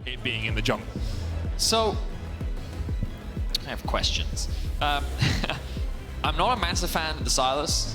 it being in the jungle. So, I have questions. I'm not a massive fan of the Sylas.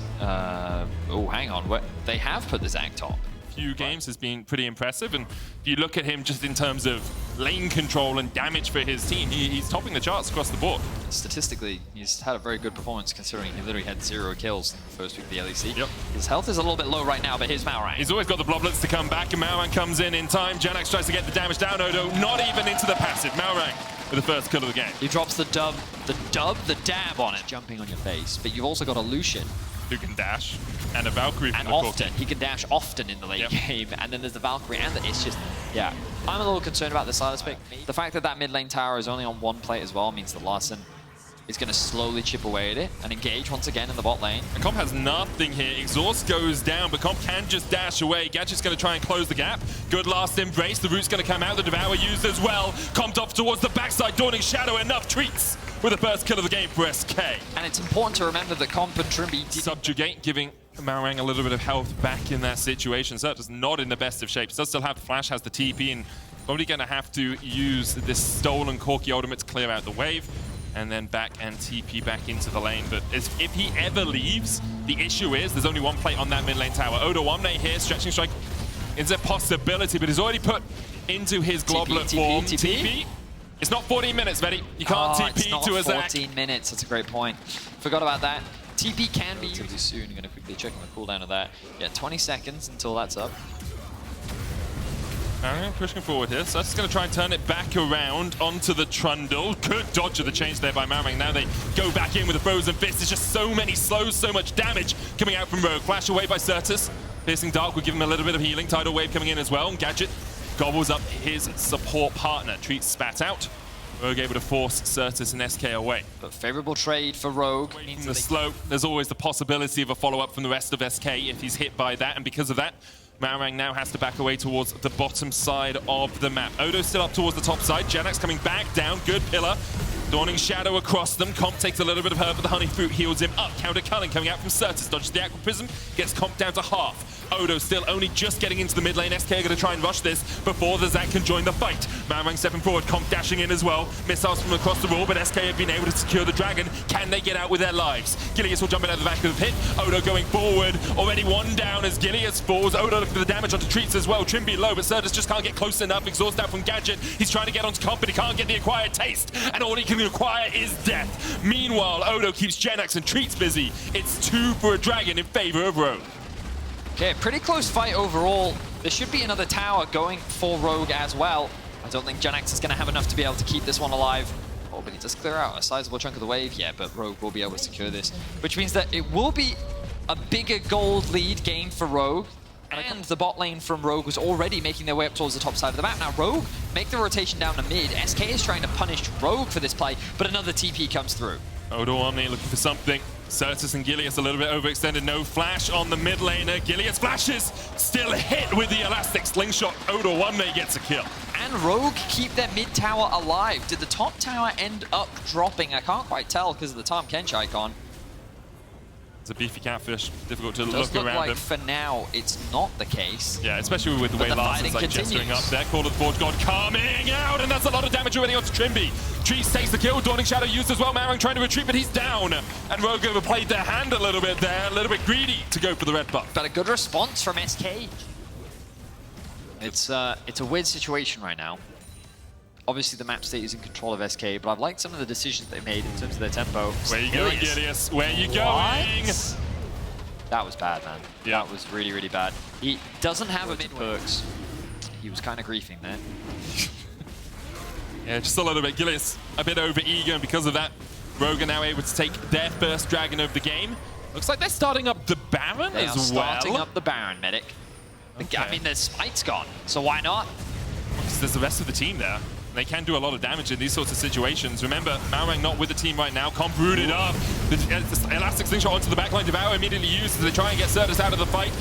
Oh, hang on. They have put the Zac top. Few games has been pretty impressive, and if you look at him just in terms of lane control and damage for his team, he's topping the charts across the board. Statistically, he's had a very good performance considering he literally had 0 kills in the first week of the LEC. Yep. His health is a little bit low right now, but here's Malrang. He's always got the bloblets to come back, and Malrang comes in time. Jenax tries to get the damage down. Odo not even into the passive. Malrang with the first kill of the game. He drops the dab on it, jumping on your face. But you've also got a Lucian who can dash, and a Valkyrie from and the often. Corki. He can dash often in the late game, and then there's the Valkyrie, and it's just, yeah. I'm a little concerned about the Sylas pick. The fact that mid lane tower is only on one plate as well means that Larssen is going to slowly chip away at it and engage once again in the bot lane. And Comp has nothing here. Exhaust goes down, but Comp can just dash away. Gadget's going to try and close the gap. Good last embrace. The root's going to come out. The Devour used as well. Comp off towards the backside. Dawning Shadow enough. Treatz with the first kill of the game for SK. And it's important to remember that Comp and Trymbi Subjugate, giving Malrang a little bit of health back in that situation. Sertuss not in the best of shapes. Does still have the flash, has the TP, and probably going to have to use this stolen Corki ultimate to clear out the wave, and then back and TP back into the lane. But if he ever leaves, the issue is there's only one plate on that mid lane tower. odoamne here, stretching strike is a possibility, but he's already put into his globlet form. TP. It's not 14 minutes, Vedi. You can't TP to a Zac. 14 minutes, that's a great point. Forgot about that. TP can be used soon. I'm going to quickly check on the cooldown of that. Yeah, 20 seconds until that's up. Malrang pushing forward here. So that's going to try and turn it back around onto the Trundle. Good dodge of the change there by Malrang. Now they go back in with a frozen fist. There's just so many slows, so much damage coming out from Rogue. Flash away by Sertuss. Piercing Dark will give him a little bit of healing. Tidal Wave coming in as well. And Gadget gobbles up his support partner. Treatz spat out. Rogue able to force Sertuss and SK away. But favorable trade for Rogue. From the slope, there's always the possibility of a follow-up from the rest of SK if he's hit by that, and because of that, Malrang now has to back away towards the bottom side of the map. Odo's still up towards the top side. Jenax coming back down. Good pillar. Dawning Shadow across them. Comp takes a little bit of hurt, but the Honey Fruit heals him up. Counter Culling coming out from Sertuss. Dodges the Aqua Prism. Gets Comp down to half. Odo still only just getting into the mid lane. SK are going to try and rush this before the Zac can join the fight. Malrang stepping forward. Comp dashing in as well. Missiles from across the wall, but SK have been able to secure the dragon. Can they get out with their lives? Gilius will jump in at the back of the pit. Odo going forward. Already one down as Gilius falls. Odo looking for the damage onto Treatz as well. Trymbi low, but Sertuss just can't get close enough. Exhaust out from Gadget. He's trying to get onto Comp, but he can't get the acquired taste. And all he can acquire is death. Meanwhile, Odo keeps Jenax and Treatz busy. It's 2 for a dragon in favor of Rogue. Okay, pretty close fight overall. There should be another tower going for Rogue as well. I don't think Jenax is going to have enough to be able to keep this one alive. Oh, but he does clear out a sizable chunk of the wave. Yeah, but Rogue will be able to secure this, which means that it will be a bigger gold lead gained for Rogue. And the bot lane from Rogue was already making their way up towards the top side of the map. Now Rogue make the rotation down to mid. SK is trying to punish Rogue for this play, but another TP comes through. odoamne looking for something. Sertuss and Gilius a little bit overextended. No flash on the mid laner. Gilius flashes. Still hit with the elastic slingshot. odoamne gets a kill. And Rogue keep their mid tower alive. Did the top tower end up dropping? I can't quite tell because of the Tom Kench icon. It's a beefy catfish. Difficult to look look around like him. For now, it's not the case. Yeah, especially with the way Larssen's like gesturing up there. Call of the Forge God coming out, and that's a lot of damage already onto Trymbi. Treatz takes the kill. Dawning Shadow used as well. Malrang trying to retreat, but he's down. And Rogue overplayed their hand a little bit there. A little bit greedy to go for the red buff. But a good response from SK. It's a weird situation right now. Obviously, the map state is in control of SK, but I've liked some of the decisions they made in terms of their tempo. Where you going, Gilius? Where you going? That was bad, man. Yeah. That was really, really bad. He doesn't have a mid perks. He was kind of griefing there. Yeah, just a little bit. Gilius a bit over eager, and because of that, Rogue are now able to take their first dragon of the game. Looks like they're starting up the Baron they as are well. Starting up the Baron, Medic. Okay. I mean, their Smite's gone, so why not? Because there's the rest of the team there. They can do a lot of damage in these sorts of situations. Remember, Malrang not with the team right now. Comp rooted up. The elastic slingshot onto the backline. Devour immediately used as they try and get Sertuss out of the fight.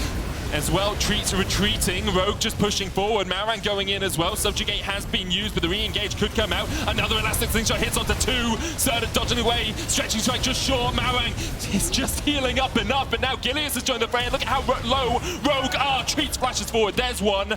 As well, Treatz retreating. Rogue just pushing forward. Malrang going in as well. Subjugate has been used, but the re-engage could come out. Another elastic slingshot hits onto 2. Sertuss dodging away. Stretching strike just short. Malrang is just healing up enough, but now Gilius has joined the fray. Look at how low Rogue are. Treatz flashes forward. There's one.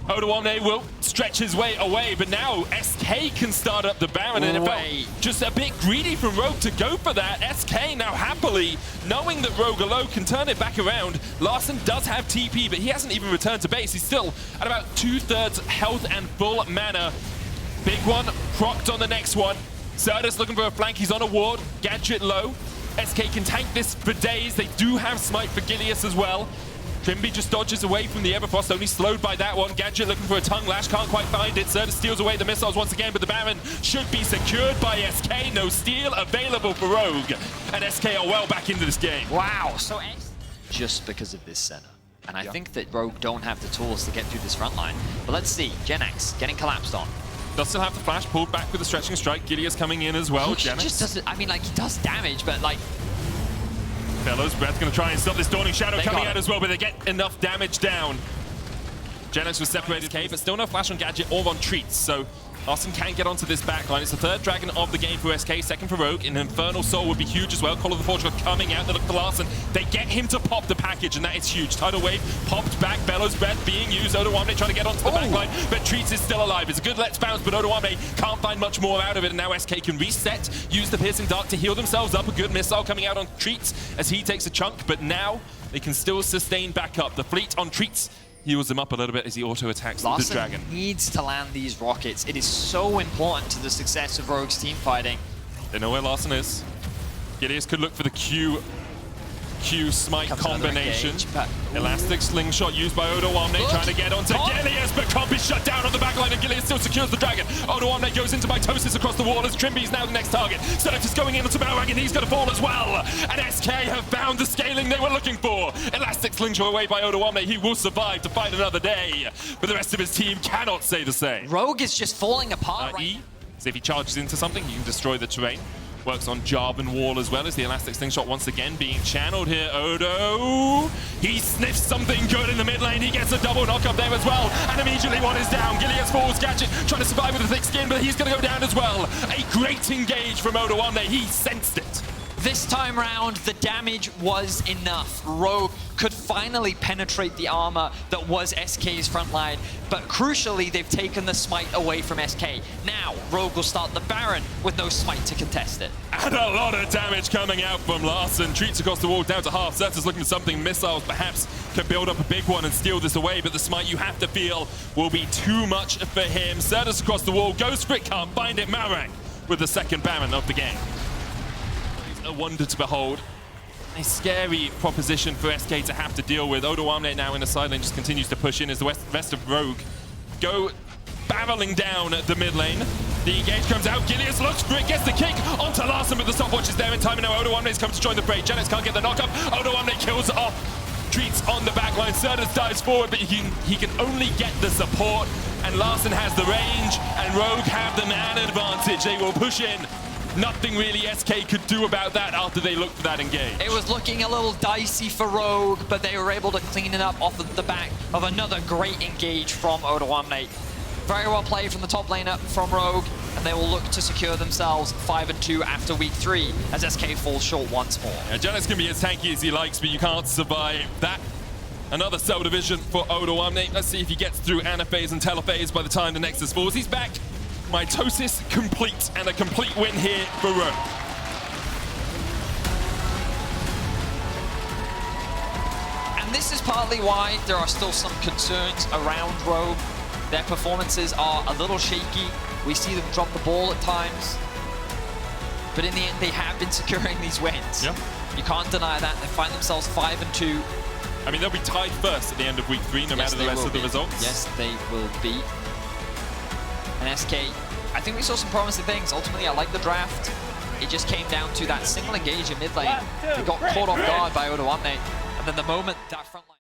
odoamne will stretch his way away, but now SK can start up the Baron, and it felt just a bit greedy from Rogue to go for that. SK now happily, knowing that Rogue alone can turn it back around. Larssen does have TP, but he hasn't even returned to base. He's still at about 2/3 health and full mana. Big one, procced on the next one. Sertuss looking for a flank, he's on a ward, Gadget low. SK can tank this for days. They do have smite for Gilius as well. Trymbi just dodges away from the Everfrost, only slowed by that one. Gadget looking for a tongue lash, can't quite find it. Sertuss steals away the missiles once again, but the Baron should be secured by SK. No steal available for Rogue. And SK are well back into this game. Wow, so just because of this Senna. And I think that Rogue don't have the tools to get through this front line. But let's see, Jenax getting collapsed on. Does still have the flash, pulled back with the stretching strike. Gilius coming in as well. He just doesn't, I mean, like, he does damage, but like, Bellows Breath going to try and stop this Dawning Shadow coming out as well, but they get enough damage down. Jenax was separated, but still no flash on Gadget or on Treatz, so Larssen can get onto this backline. It's the third dragon of the game for SK, second for Rogue. An Infernal Soul would be huge as well. Call of the Forge coming out. They look for Larssen. They get him to pop the package, and that is huge. Tidal Wave popped back. Bellows Breath being used. odoamne trying to get onto the backline, but Treatz is still alive. It's a good let's bounce, but odoamne can't find much more out of it, and now SK can reset, use the Piercing Dart to heal themselves up. A good missile coming out on Treatz as he takes a chunk, but now they can still sustain back up. The fleet on Treatz heals him up a little bit as he auto-attacks the dragon. Needs to land these rockets. It is so important to the success of Rogue's team fighting. They know where Larssen is. Gilius could look for the Q smite combination. Elastic slingshot used by odoamne, trying to get onto Gilius, but can't be shut down on the backline, and Gilius still secures the dragon. odoamne goes into mitosis across the wall as Trymbi is now the next target. Sertuss going in onto Malrang, and he's going to fall as well. And SK have found the scaling they were looking for. Elastic slingshot away by odoamne. He will survive to fight another day, but the rest of his team cannot say the same. Rogue is just falling apart. So if he charges into something, he can destroy the terrain. Works on Jarvan Wall as well as the Elastic Slingshot once again being channeled here. Odo, he sniffs something good in the mid lane. He gets a double knock up there as well. And immediately one is down. Gilius falls, Gadget trying to survive with a thick skin, but he's going to go down as well. A great engage from odoamne. He sensed it. This time round, the damage was enough. Rogue could finally penetrate the armor that was SK's front line, but crucially, they've taken the smite away from SK. Now, Rogue will start the Baron with no smite to contest it. And a lot of damage coming out from Larssen. Treatz across the wall down to half. Sertuss looking for something. Missiles perhaps can build up a big one and steal this away, but the smite you have to feel will be too much for him. Sertuss across the wall, goes for it, can't find it. Malrang with the second Baron of the game. A wonder to behold. A scary proposition for SK to have to deal with. odoamne now in the side lane just continues to push in as the rest of Rogue go barreling down the mid lane. The engage comes out. Gilius looks for it, gets the kick onto Larssen, but the stopwatch is there in time, and now odoamne's come to join the fray. Jenax can't get the knock up. odoamne kills off Treatz on the backline. Sertuss dives forward, but he can only get the support, and Larssen has the range, and Rogue have the man advantage. They will push in. Nothing really SK could do about that after they looked for that engage. It was looking a little dicey for Rogue, but they were able to clean it up off of the back of another great engage from odoamne. Very well played from the top laner from Rogue, and they will look to secure themselves 5-2 after week 3 as SK falls short once more. Yeah, Jenax can be as tanky as he likes, but you can't survive that. Another cell division for odoamne. Let's see if he gets through anaphase and telophase by the time the Nexus falls. He's back. Mitosis complete, and a complete win here for Rogue. And this is partly why there are still some concerns around Rogue. Their performances are a little shaky. We see them drop the ball at times. But in the end, they have been securing these wins. Yep. You can't deny that. They find themselves 5-2. I mean, they'll be tied first at the end of week 3, no matter the rest of the results. Yes, they will be. And SK, I think we saw some promising things. Ultimately, I like the draft. It just came down to that single engage in mid lane. They got caught off guard by odoamne. And then the moment that front line...